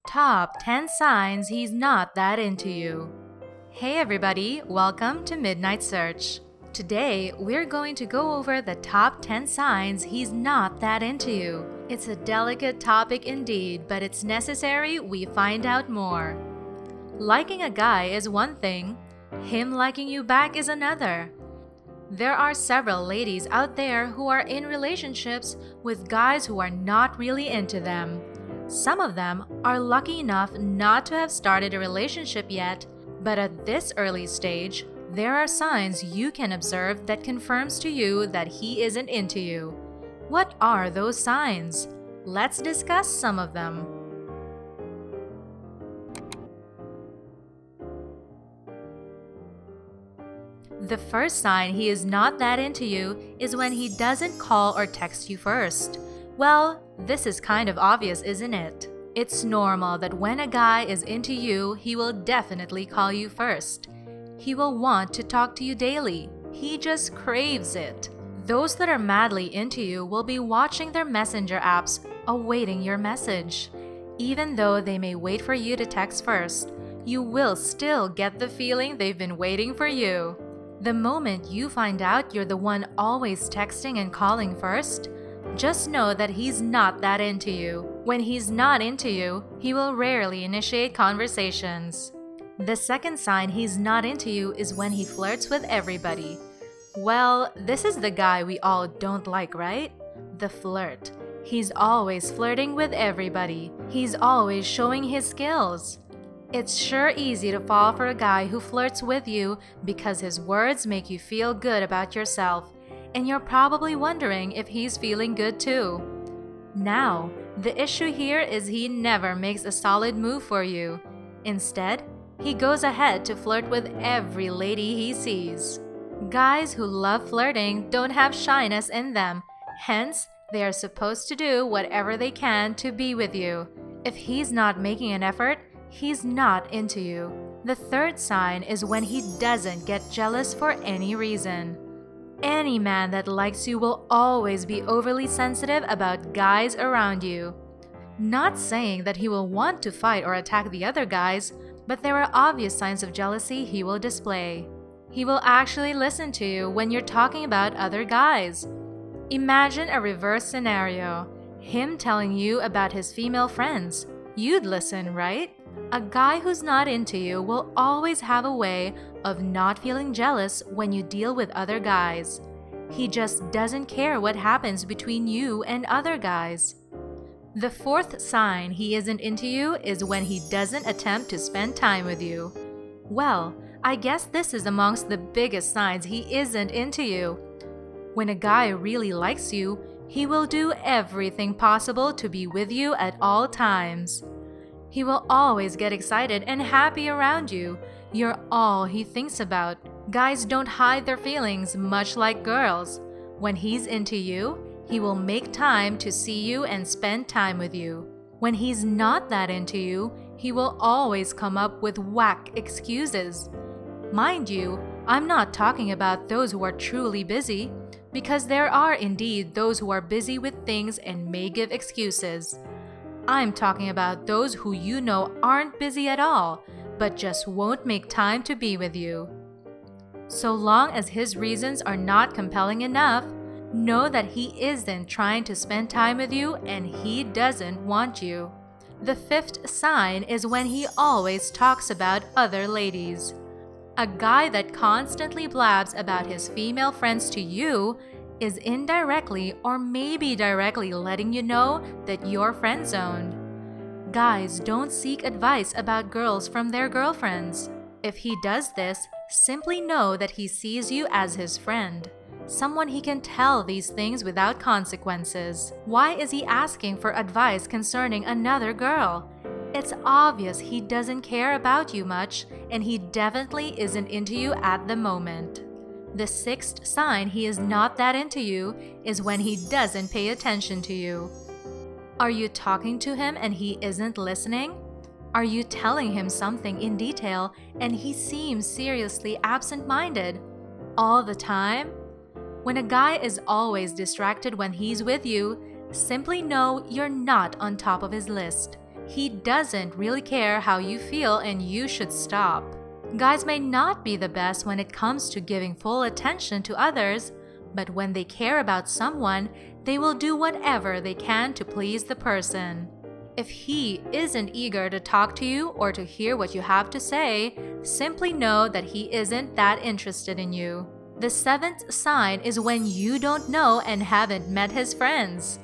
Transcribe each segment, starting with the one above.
Top 10 signs he's not that into you. Hey everybody, welcome to Midnight Search. Today, we're going to go over the top 10 signs he's not that into you. It's a delicate topic indeed, but it's necessary we find out more. Liking a guy is one thing, him liking you back is another. There are several ladies out there who are in relationships with guys who are not really into them. Some of them are lucky enough not to have started a relationship yet, but at this early stage, there are signs you can observe that confirms to you that he isn't into you. What are those signs? Let's discuss some of them. The first sign he is not that into you is when he doesn't call or text you first. Well, this is kind of obvious, isn't it? It's normal that when a guy is into you, he will definitely call you first. He will want to talk to you daily. He just craves it. Those that are madly into you will be watching their messenger apps, awaiting your message. Even though they may wait for you to text first, you will still get the feeling they've been waiting for you. The moment you find out you're the one always texting and calling first, just know that he's not that into you. When he's not into you, he will rarely initiate conversations. The second sign he's not into you is when he flirts with everybody. Well, this is the guy we all don't like, right? The flirt. He's always flirting with everybody. He's always showing his skills. It's sure easy to fall for a guy who flirts with you because his words make you feel good about yourself, and you're probably wondering if he's feeling good too. Now, the issue here is he never makes a solid move for you. Instead, he goes ahead to flirt with every lady he sees. Guys who love flirting don't have shyness in them, hence, they are supposed to do whatever they can to be with you. If he's not making an effort, he's not into you. The third sign is when he doesn't get jealous for any reason. Any man that likes you will always be overly sensitive about guys around you. Not saying that he will want to fight or attack the other guys, but there are obvious signs of jealousy he will display. He will actually listen to you when you're talking about other guys. Imagine a reverse scenario. Him telling you about his female friends. You'd listen, right? A guy who's not into you will always have a way of not feeling jealous when you deal with other guys. He just doesn't care what happens between you and other guys. The fourth sign he isn't into you is when he doesn't attempt to spend time with you. Well, I guess this is amongst the biggest signs he isn't into you. When a guy really likes you, he will do everything possible to be with you at all times. He will always get excited and happy around you. You're all he thinks about. Guys don't hide their feelings, much like girls. When he's into you, he will make time to see you and spend time with you. When he's not that into you, he will always come up with whack excuses. Mind you, I'm not talking about those who are truly busy, because there are indeed those who are busy with things and may give excuses. I'm talking about those who you know aren't busy at all, but just won't make time to be with you. So long as his reasons are not compelling enough, know that he isn't trying to spend time with you and he doesn't want you. The fifth sign is when he always talks about other ladies. A guy that constantly blabs about his female friends to you is indirectly or maybe directly letting you know that you're friend-zoned. Guys don't seek advice about girls from their girlfriends. If he does this, simply know that he sees you as his friend, someone he can tell these things without consequences. Why is he asking for advice concerning another girl? It's obvious he doesn't care about you much, and he definitely isn't into you at the moment. The sixth sign he is not that into you is when he doesn't pay attention to you. Are you talking to him and he isn't listening? Are you telling him something in detail and he seems seriously absent-minded? All the time? When a guy is always distracted when he's with you, simply know you're not on top of his list. He doesn't really care how you feel and you should stop. Guys may not be the best when it comes to giving full attention to others, but when they care about someone, they will do whatever they can to please the person. If he isn't eager to talk to you or to hear what you have to say, simply know that he isn't that interested in you. The seventh sign is when you don't know and haven't met his friends.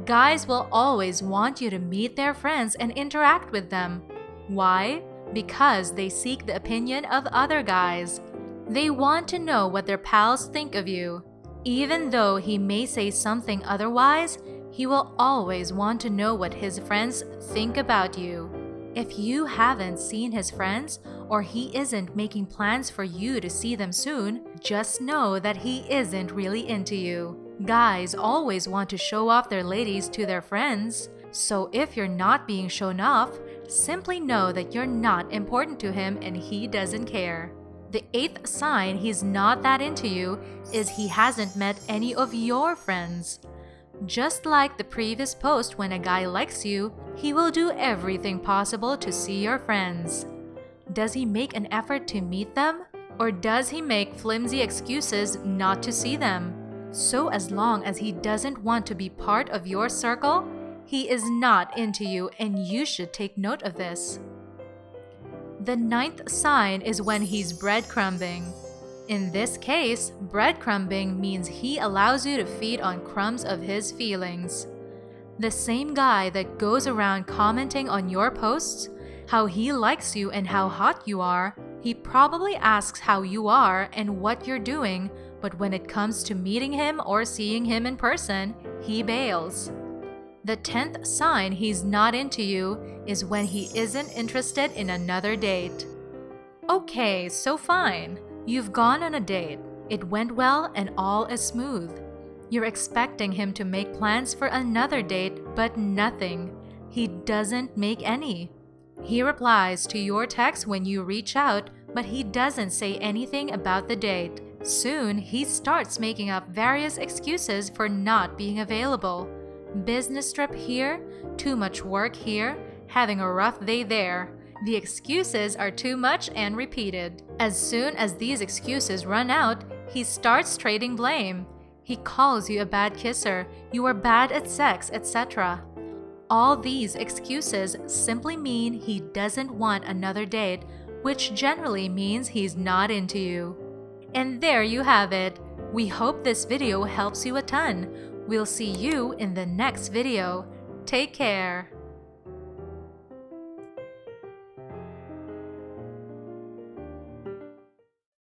Guys will always want you to meet their friends and interact with them. Why? Because they seek the opinion of other guys. They want to know what their pals think of you. Even though he may say something otherwise, he will always want to know what his friends think about you. If you haven't seen his friends or he isn't making plans for you to see them soon, just know that he isn't really into you. Guys always want to show off their ladies to their friends. So if you're not being shown off, simply know that you're not important to him and he doesn't care. The eighth sign he's not that into you is he hasn't met any of your friends. Just like the previous post, when a guy likes you, he will do everything possible to see your friends. Does he make an effort to meet them? Or does he make flimsy excuses not to see them? So as long as he doesn't want to be part of your circle, he is not into you and you should take note of this. The ninth sign is when he's breadcrumbing. In this case, breadcrumbing means he allows you to feed on crumbs of his feelings. The same guy that goes around commenting on your posts, how he likes you and how hot you are, he probably asks how you are and what you're doing, but when it comes to meeting him or seeing him in person, he bails. The 10th sign he's not into you is when he isn't interested in another date. Okay, so fine. You've gone on a date. It went well and all is smooth. You're expecting him to make plans for another date, but nothing. He doesn't make any. He replies to your text when you reach out, but he doesn't say anything about the date. Soon, he starts making up various excuses for not being available. Business trip here, too much work here, having a rough day there. The excuses are too much and repeated. As soon as these excuses run out, he starts trading blame. He calls you a bad kisser, you are bad at sex, etc. All these excuses simply mean he doesn't want another date, which generally means he's not into you. And there you have it. We hope this video helps you a ton. We'll see you in the next video. Take care.